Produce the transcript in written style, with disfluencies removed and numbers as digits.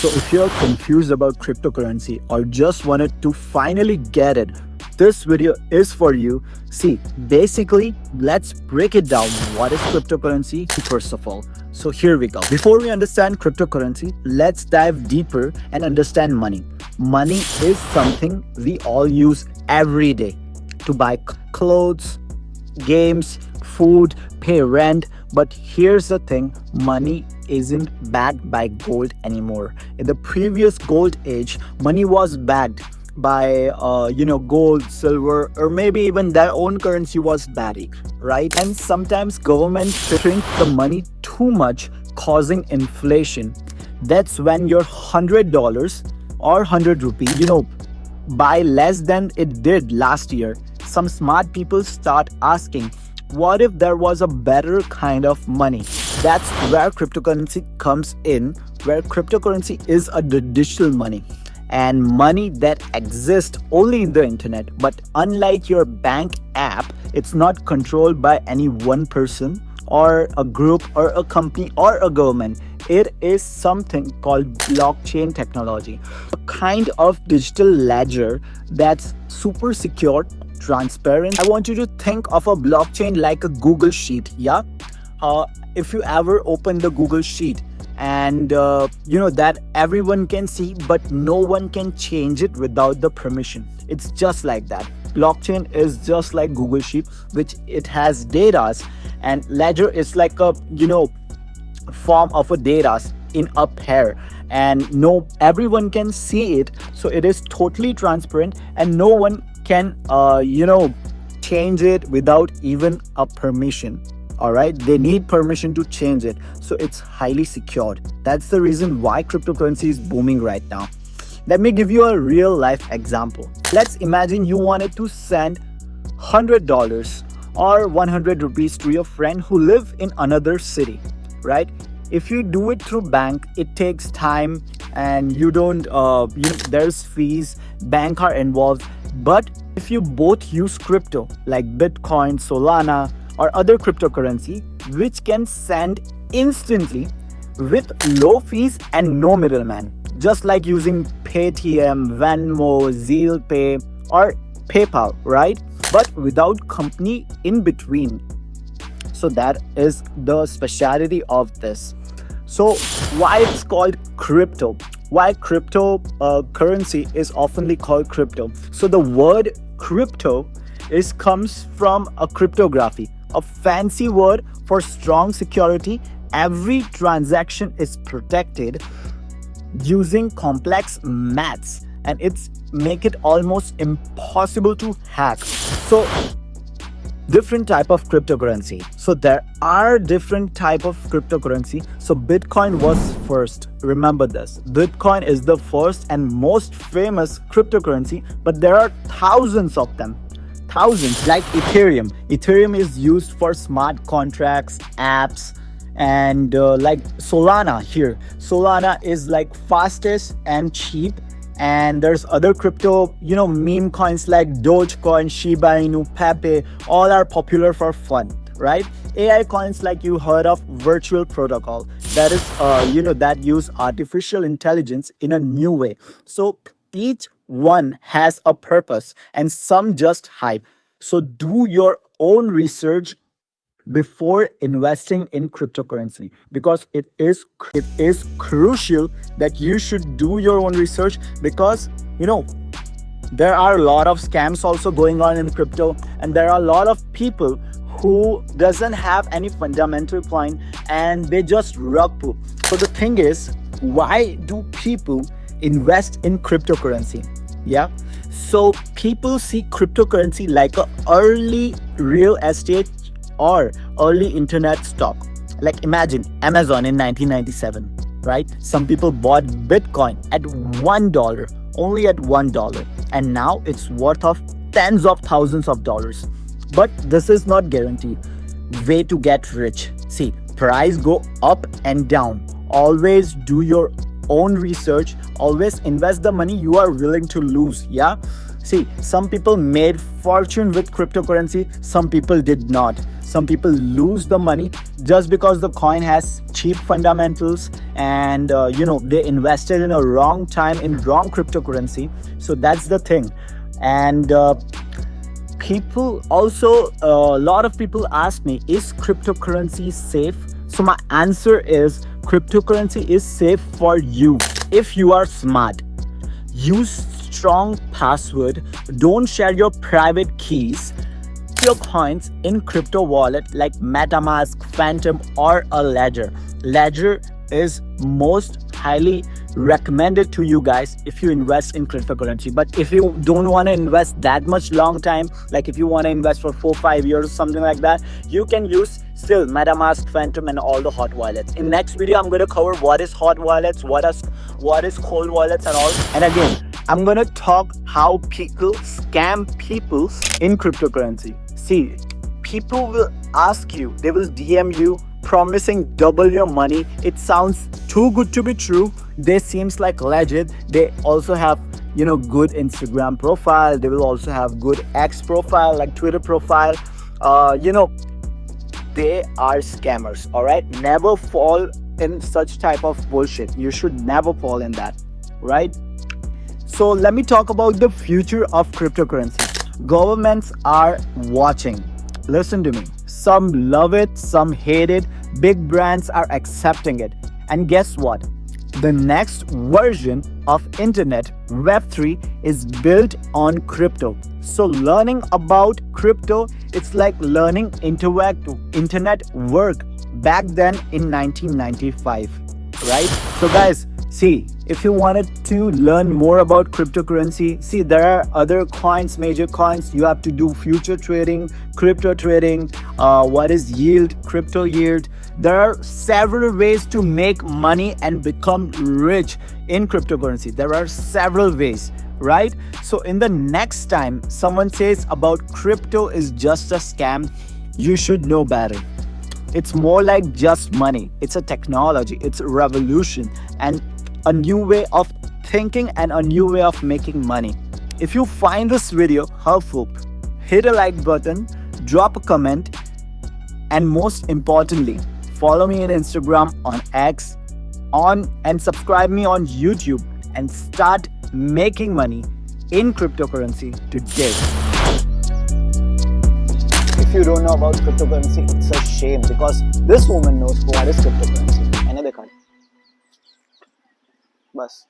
So if you're confused about cryptocurrency or just wanted to finally get it, this video is for you. See, basically, let's break it down. What is cryptocurrency first of all? So here we go. Before we understand cryptocurrency, let's dive deeper and understand money. Money is something we all use every day to buy clothes, games, food, pay rent. But here's the thing, money isn't backed by gold anymore. In the previous gold age, money was backed by gold, silver, or maybe even their own currency was backed, right? And sometimes governments print the money too much, causing inflation. That's when your $100 or 100 rupees, buy less than it did last year. Some smart people start asking, what if there was a better kind of money? That's where cryptocurrency comes in, where cryptocurrency is a digital money and money that exists only in the internet. But unlike your bank app, it's not controlled by any one person or a group or a company or a government. It is something called blockchain technology, a kind of digital ledger that's super secure, transparent. I want you to think of a blockchain like a Google Sheet. If you ever open the Google Sheet and that everyone can see, but no one can change it without the permission. It's just like that. Blockchain is just like Google Sheet, which it has data, and ledger is like a form of a data in a pair, and everyone can see it. So it is totally transparent and no one can change it without even a permission. All right, they need permission to change it. So it's highly secured. That's the reason why cryptocurrency is booming right now. Let me give you a real life example. Let's imagine you wanted to send $100 or 100 rupees to your friend who live in another city, right? If you do it through bank, it takes time and you don't, there's fees, bank are involved. But if you both use crypto like Bitcoin, Solana, or other cryptocurrency, which can send instantly with low fees and no middleman, just like using Paytm, Venmo, ZealPay, or PayPal, right? But without company in between. So that is the speciality of this. So why it's called crypto? Why cryptocurrency is oftenly called crypto? So the word crypto comes from a cryptography, a fancy word for strong security. Every transaction is protected using complex maths, and it's make it almost impossible to hack. So different type of cryptocurrency. So there are different type of cryptocurrency. So Bitcoin was first. Remember this. Bitcoin is the first and most famous cryptocurrency, but there are thousands of them. Thousands, like Ethereum. Ethereum is used for smart contracts, apps, and like Solana here. Solana is like fastest and cheap. And there's other crypto, meme coins like Dogecoin, Shiba Inu, Pepe, all are popular for fun, right? AI coins like you heard of virtual protocol, that is, that use artificial intelligence in a new way. So each one has a purpose and some just hype. So do your own research before investing in cryptocurrency, because it is crucial that you should do your own research, because there are a lot of scams also going on in crypto, and there are a lot of people who doesn't have any fundamental point and they just rug pull. So the thing is, why do people invest in cryptocurrency? So people see cryptocurrency like a early real estate or early internet stock. Like imagine Amazon in 1997, right? Some people bought Bitcoin at $1, only at $1, and now it's worth of tens of thousands of dollars. But this is not guaranteed way to get rich. See, price go up and down. Always do your own research. Always invest the money you are willing to lose. See, some people made fortune with cryptocurrency, some people did not. Some people lose the money just because the coin has cheap fundamentals, and they invested in a wrong time in wrong cryptocurrency. So that's the thing. And people also, a lot of people ask me, is cryptocurrency safe? So my answer is cryptocurrency is safe for you if you are smart. Use strong password. Don't share your private keys. Your coins in crypto wallet like MetaMask, Phantom, or a Ledger. Ledger is most highly recommended to you guys if you invest in cryptocurrency. But if you don't want to invest that much long time, like if you want to invest for 4-5 years, something like that, you can use still MetaMask, Phantom, and all the hot wallets. In next video, I'm going to cover what is hot wallets, what is cold wallets and all. And again, I'm going to talk how people scam people in cryptocurrency. See, people will ask you, they will DM you promising double your money. It sounds too good to be true. They seems like legit. They also have good Instagram profile. They will also have good X profile, like Twitter profile. They are scammers. All right, never fall in such type of bullshit. You should never fall in that, right? So let me talk about the future of cryptocurrency. Governments are watching. Listen to me. Some love it, some hate it. Big brands are accepting it. And guess what? The next version of internet, Web3, is built on crypto. So learning about crypto, it's like learning internet work back then in 1995, right? So guys, see, if you wanted to learn more about cryptocurrency, see, there are other coins, major coins. You have to do future trading, crypto trading, what is yield, crypto yield. There are several ways to make money and become rich in cryptocurrency. There are several ways, right? So in the next time someone says about crypto is just a scam, you should know better. It's more like just money. It's a technology, it's a revolution, and a new way of thinking and a new way of making money. If you find this video helpful, hit a like button, drop a comment, and most importantly, follow me on Instagram, on X, and subscribe me on YouTube, and start making money in cryptocurrency today. If you don't know about cryptocurrency, it's a shame, because this woman knows what is cryptocurrency. मैंने देखा बस